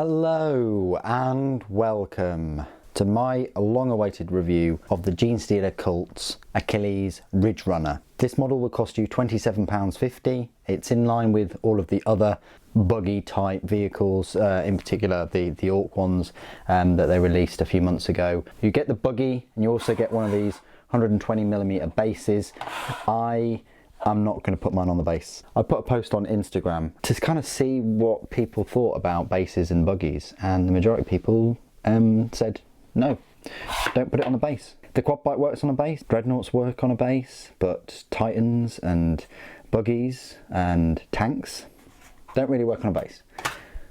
Hello and welcome to my long-awaited review of the Genestealer Cults Achilles Ridgerunner. This model will cost you £27.50. It's in line with all of the other buggy type vehicles, in particular the Orc ones that they released a few months ago. You get the buggy and you also get one of these 120mm bases. I'm not going to put mine on the base. I put a post on Instagram to kind of see what people thought about bases and buggies, and the majority of people said no, don't put it on a base. The quad bike works on a base, dreadnoughts work on a base, but titans and buggies and tanks don't really work on a base.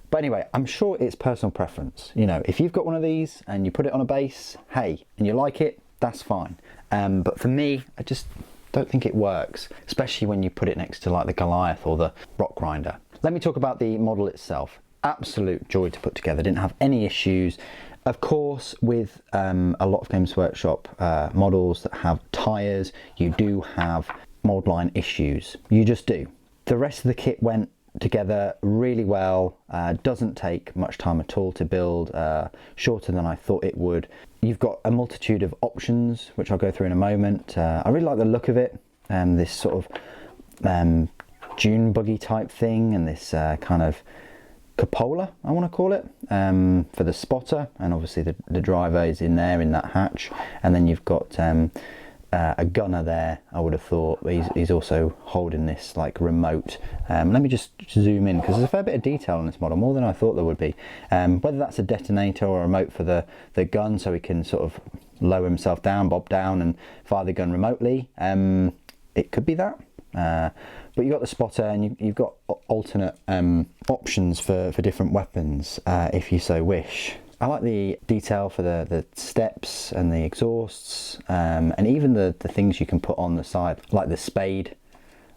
But anyway, I'm sure it's personal preference. You know, if you've got one of these and you put it on a base, hey, and you like it, that's fine. But for me, I just don't think it works, especially when you put it next to like the Goliath or the Rock Grinder. Let me talk about the model itself. Absolute joy to put together, didn't have any issues. Of course, with a lot of Games Workshop models that have tyres, you do have mold line issues. You just do. The rest of the kit went together really well. Doesn't take much time at all to build, shorter than I thought it would. You've got a multitude of options, which I'll go through in a moment. I really like the look of it, this sort of dune buggy type thing, and this kind of cupola, I want to call it, for the spotter, and obviously the driver is in there in that hatch, and then you've got a gunner there. I would have thought he's also holding this like remote. Let me just zoom in, because there's a fair bit of detail on this model, more than I thought there would be. Whether that's a detonator or a remote for the gun, so he can sort of lower himself down, bob down and fire the gun remotely. It could be that. But you've got the spotter, and you've got alternate options for different weapons if you so wish. I like the detail for the steps and the exhausts, and even the things you can put on the side, like the spade,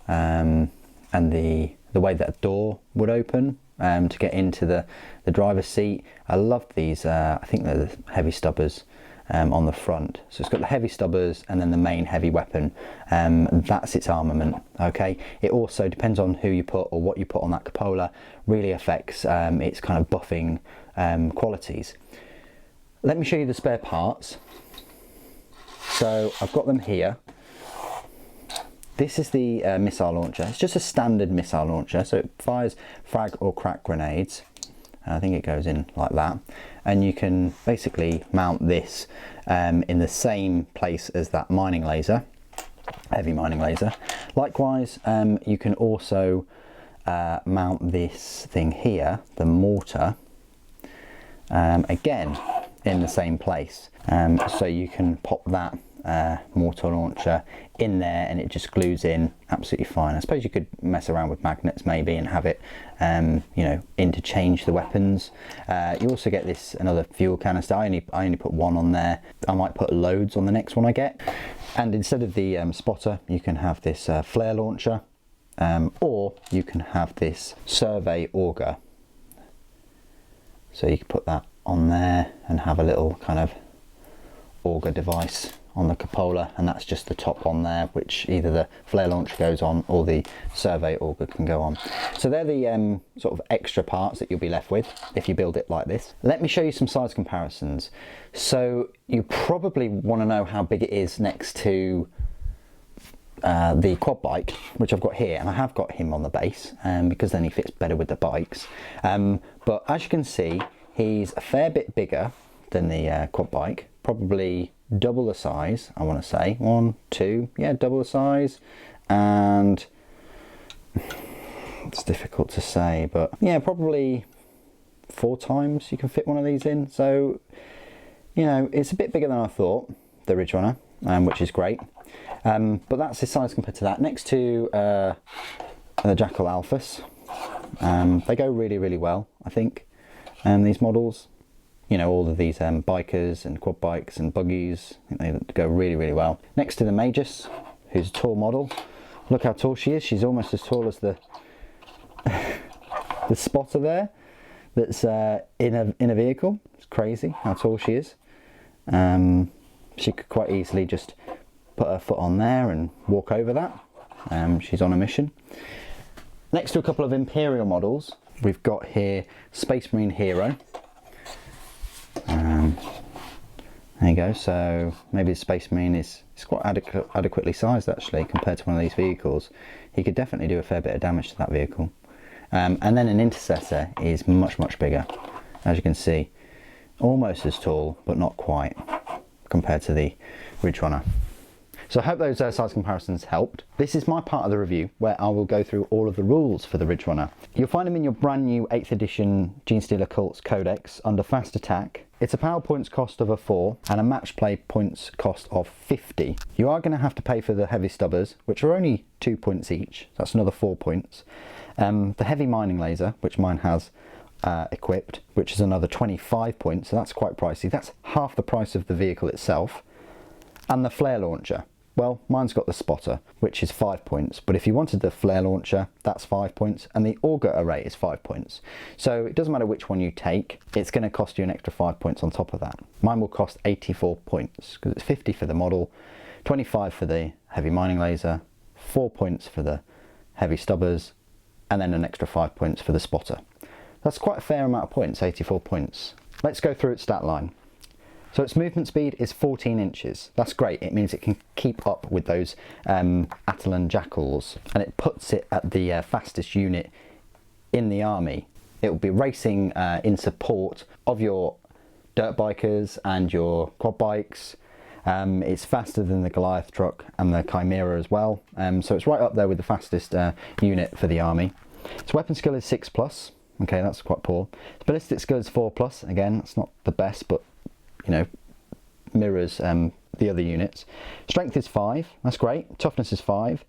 and the way that a door would open to get into the driver's seat. I love these, I think they're the heavy stubbers on the front. So it's got the heavy stubbers and then the main heavy weapon. That's its armament, okay? It also depends on who you put or what you put on that cupola, really affects its kind of buffing qualities. Let me show you the spare parts. So I've got them here. This is the missile launcher. It's just a standard missile launcher, so it fires frag or crack grenades. I think it goes in like that, and you can basically mount this in the same place as that mining laser, heavy mining laser. Likewise, you can also mount this thing here, the mortar, again in the same place, so you can pop that mortar launcher in there and it just glues in absolutely fine. I suppose you could mess around with magnets maybe and have it you know, interchange the weapons. You also get this another fuel canister. I only put one on there. I might put loads on the next one I get. And instead of the spotter, you can have this flare launcher, or you can have this survey auger. So you can put that on there and have a little kind of auger device on the cupola, and that's just the top on there, which either the flare launcher goes on or the survey auger can go on. So they're the sort of extra parts that you'll be left with if you build it like this. Let me show you some size comparisons. So you probably want to know how big it is next to the quad bike, which I've got here, and I have got him on the base because then he fits better with the bikes. But as you can see, he's a fair bit bigger than the quad bike, probably double the size, I want to say. 1, 2, yeah, double the size. And it's difficult to say, but yeah, probably 4 times you can fit one of these in. So, you know, it's a bit bigger than I thought, the Ridgerunner, which is great. But that's his size compared to that. Next to the Jackal Alphas, they go really, really well, I think, these models. You know, all of these bikers and quad bikes and buggies, I think they go really, really well. Next to the Magus, who's a tall model. Look how tall she is. She's almost as tall as the the spotter there that's in a vehicle. It's crazy how tall she is. She could quite easily just put her foot on there and walk over that. She's on a mission. Next to a couple of Imperial models, we've got here Space Marine Hero. There you go, so maybe the Space Marine is quite adequately sized actually compared to one of these vehicles. He could definitely do a fair bit of damage to that vehicle. And then an Intercessor is much, much bigger, as you can see. Almost as tall, but not quite, compared to the Ridgerunner. So I hope those size comparisons helped. This is my part of the review where I will go through all of the rules for the Ridgerunner. You'll find them in your brand new 8th edition Genestealer Cults Codex under Fast Attack. It's a power points cost of a 4 and a match play points cost of 50. You are going to have to pay for the heavy stubbers, which are only 2 points each. That's another 4 points. The heavy mining laser, which mine has equipped, which is another 25 points, so that's quite pricey. That's half the price of the vehicle itself. And the flare launcher. Well, mine's got the spotter, which is 5 points, but if you wanted the flare launcher, that's 5 points, and the auger array is 5 points. So it doesn't matter which one you take, it's going to cost you an extra 5 points on top of that. Mine will cost 84 points, because it's 50 for the model, 25 for the heavy mining laser, 4 points for the heavy stubbers, and then an extra 5 points for the spotter. That's quite a fair amount of points, 84 points. Let's go through its stat line. So its movement speed is 14 inches. That's great. It means it can keep up with those Attilan Jackals, and it puts it at the fastest unit in the army. It will be racing in support of your dirt bikers and your quad bikes. It's faster than the Goliath truck and the Chimera as well. So it's right up there with the fastest unit for the army. Its weapon skill is 6+. Okay, that's quite poor. Its ballistic skill is 4+. Again, that's not the best, but you know, mirrors the other units. Strength is 5, that's great. Toughness is 5.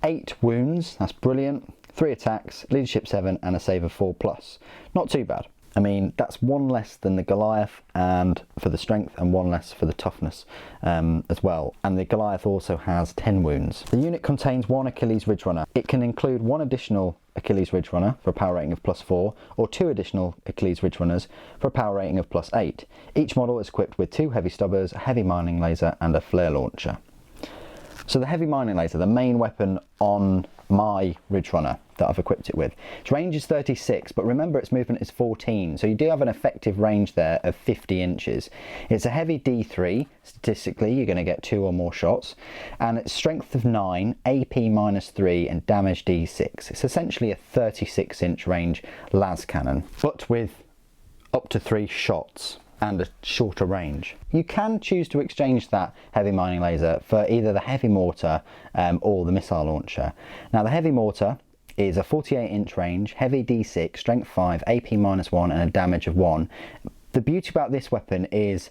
8 wounds, that's brilliant. 3 attacks, leadership 7, and a save of 4+. Not too bad. I mean, that's 1 less than the Goliath and for the strength, and 1 less for the toughness as well. And the Goliath also has 10 wounds. The unit contains 1 Achilles Ridgerunner. It can include 1 additional Achilles Ridgerunner for a power rating of +4, or 2 additional Achilles Ridgerunners for a power rating of +8. Each model is equipped with 2 heavy stubbers, a heavy mining laser, and a flare launcher. So the heavy mining laser, the main weapon on my Ridgerunner that I've equipped it with. Its range is 36, but remember its movement is 14, so you do have an effective range there of 50 inches. It's a heavy D3, statistically you're going to get 2 or more shots, and its strength of 9, AP -3, and damage D6. It's essentially a 36-inch range las cannon, but with up to 3 shots and a shorter range. You can choose to exchange that heavy mining laser for either the heavy mortar or the missile launcher. Now the heavy mortar is a 48-inch range, heavy D6, strength 5, AP -1, and a damage of 1. The beauty about this weapon is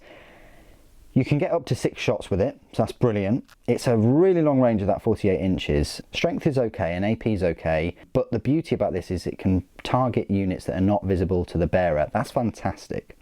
you can get up to 6 shots with it, so that's brilliant. It's a really long range of that 48 inches. Strength is okay and AP is okay, but the beauty about this is it can target units that are not visible to the bearer. That's fantastic.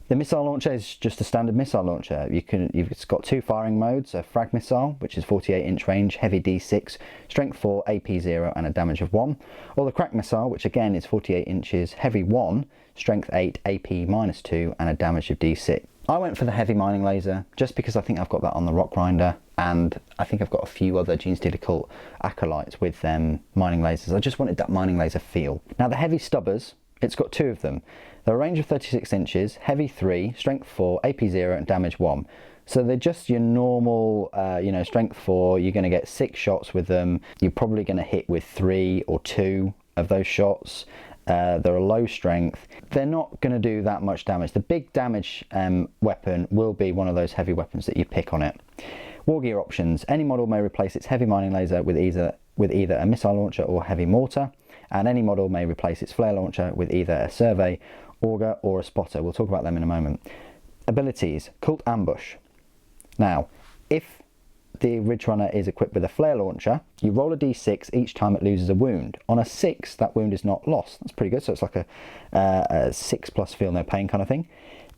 The missile launcher is just a standard missile launcher. It's got 2 firing modes, a frag missile, which is 48-inch range, heavy D6, strength 4, AP 0, and a damage of 1. Or the crack missile, which again is 48 inches, heavy 1, strength 8, AP -2, and a damage of D6. I went for the heavy mining laser, just because I think I've got that on the Rock Grinder, and I think I've got a few other Genestealer Cult acolytes with mining lasers. I just wanted that mining laser feel. Now the heavy stubbers, it's got 2 of them. They're a range of 36 inches, heavy 3, strength 4, AP 0, and damage 1. So they're just your normal, strength 4. You're going to get 6 shots with them. You're probably going to hit with 3 or 2 of those shots. They're a low strength. They're not going to do that much damage. The big damage weapon will be one of those heavy weapons that you pick on it. War gear options. Any model may replace its heavy mining laser with either a missile launcher or heavy mortar, and any model may replace its flare launcher with either a survey, auger, or a spotter. We'll talk about them in a moment. Abilities. Cult Ambush. Now, if the Ridgerunner is equipped with a flare launcher, you roll a d6 each time it loses a wound. On a 6, that wound is not lost. That's pretty good, so it's like a 6+ feel no pain kind of thing.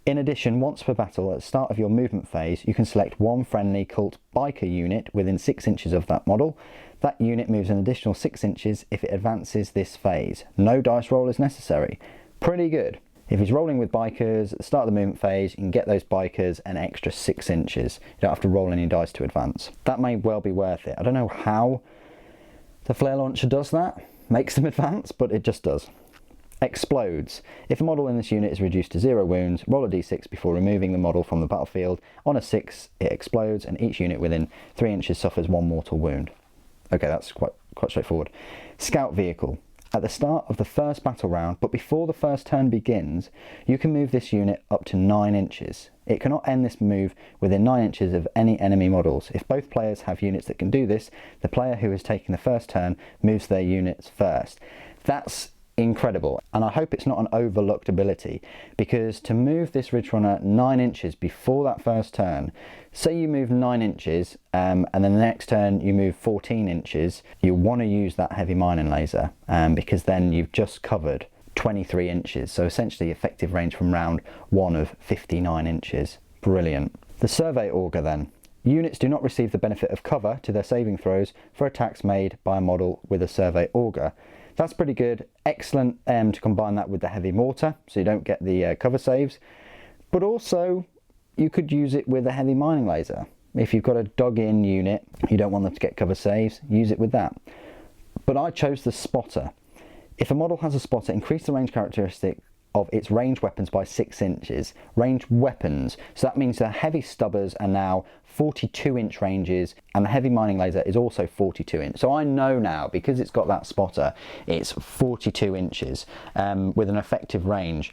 In addition, once per battle, at the start of your movement phase, you can select 1 friendly cult biker unit within 6 inches of that model. That unit moves an additional 6 inches if it advances this phase. No dice roll is necessary. Pretty good. If he's rolling with bikers at the start of the movement phase, you can get those bikers an extra 6 inches. You don't have to roll any dice to advance. That may well be worth it. I don't know how the flare launcher does that, makes them advance, but it just does. Explodes. If a model in this unit is reduced to 0 wounds, roll a d6 before removing the model from the battlefield. On a 6, it explodes, and each unit within 3 inches suffers 1 mortal wound. Okay, that's quite straightforward. Scout vehicle. At the start of the first battle round, but before the first turn begins, you can move this unit up to 9 inches. It cannot end this move within 9 inches of any enemy models. If both players have units that can do this, the player who is taking the first turn moves their units first. That's incredible, and I hope it's not an overlooked ability, because to move this Ridgerunner 9 inches before that first turn, say you move 9 inches and then the next turn you move 14 inches, you want to use that heavy mining laser because then you've just covered 23 inches, so essentially effective range from round 1 of 59 inches. Brilliant. The survey auger then. Units do not receive the benefit of cover to their saving throws for attacks made by a model with a survey auger. That's pretty good. Excellent to combine that with the heavy mortar, so you don't get the cover saves. But also, you could use it with a heavy mining laser. If you've got a dug-in unit, you don't want them to get cover saves, use it with that. But I chose the spotter. If a model has a spotter, increase the range characteristic of its ranged weapons by 6 inches. Ranged weapons, so that means the heavy stubbers are now 42-inch ranges, and the heavy mining laser is also 42-inch. So I know now, because it's got that spotter, it's 42 inches with an effective range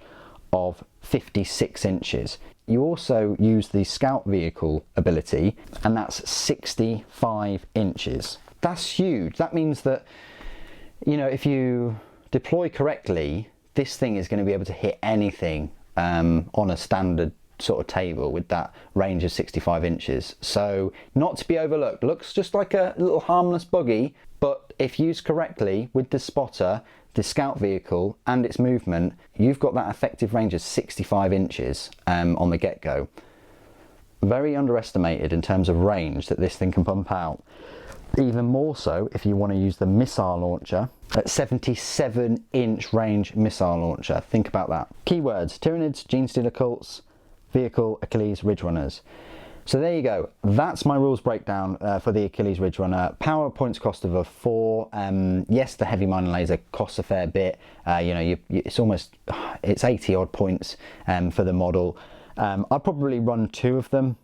of 56 inches. You also use the scout vehicle ability, and that's 65 inches. That's huge. That means that, you know, if you deploy correctly, this thing is going to be able to hit anything on a standard sort of table with that range of 65 inches. So not to be overlooked. Looks just like a little harmless buggy, but if used correctly with the spotter, the scout vehicle and its movement, you've got that effective range of 65 inches on the get-go. Very underestimated in terms of range that this thing can pump out. Even more so if you want to use the missile launcher at 77-inch range missile launcher. Think about that. Keywords: Tyranids, Genestealer Cults, Vehicle, Achilles Ridgerunners. So there you go. That's my rules breakdown for the Achilles Ridgerunner. Power points cost of a 4. Yes, the heavy mining laser costs a fair bit. You know, it's 80 odd points for the model. I'd probably run 2 of them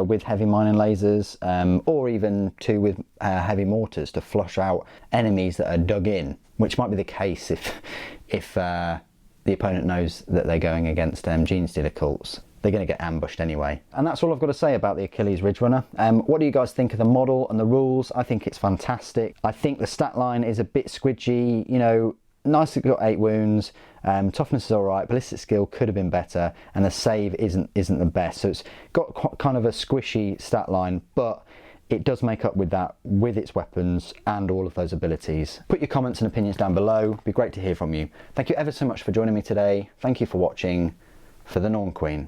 with heavy mining lasers, or even 2 with heavy mortars to flush out enemies that are dug in, which might be the case if the opponent knows that they're going against Genestealer Cults. They're going to get ambushed anyway. And that's all I've got to say about the Achilles Ridgerunner. What do you guys think of the model and the rules? I think it's fantastic. I think the stat line is a bit squidgy, you know. Nicely got 8 wounds, toughness is alright, ballistic skill could have been better, and the save isn't the best. So it's got kind of a squishy stat line, but it does make up with that with its weapons and all of those abilities. Put your comments and opinions down below. It'd be great to hear from you. Thank you ever so much for joining me today. Thank you for watching. For the Norn Queen.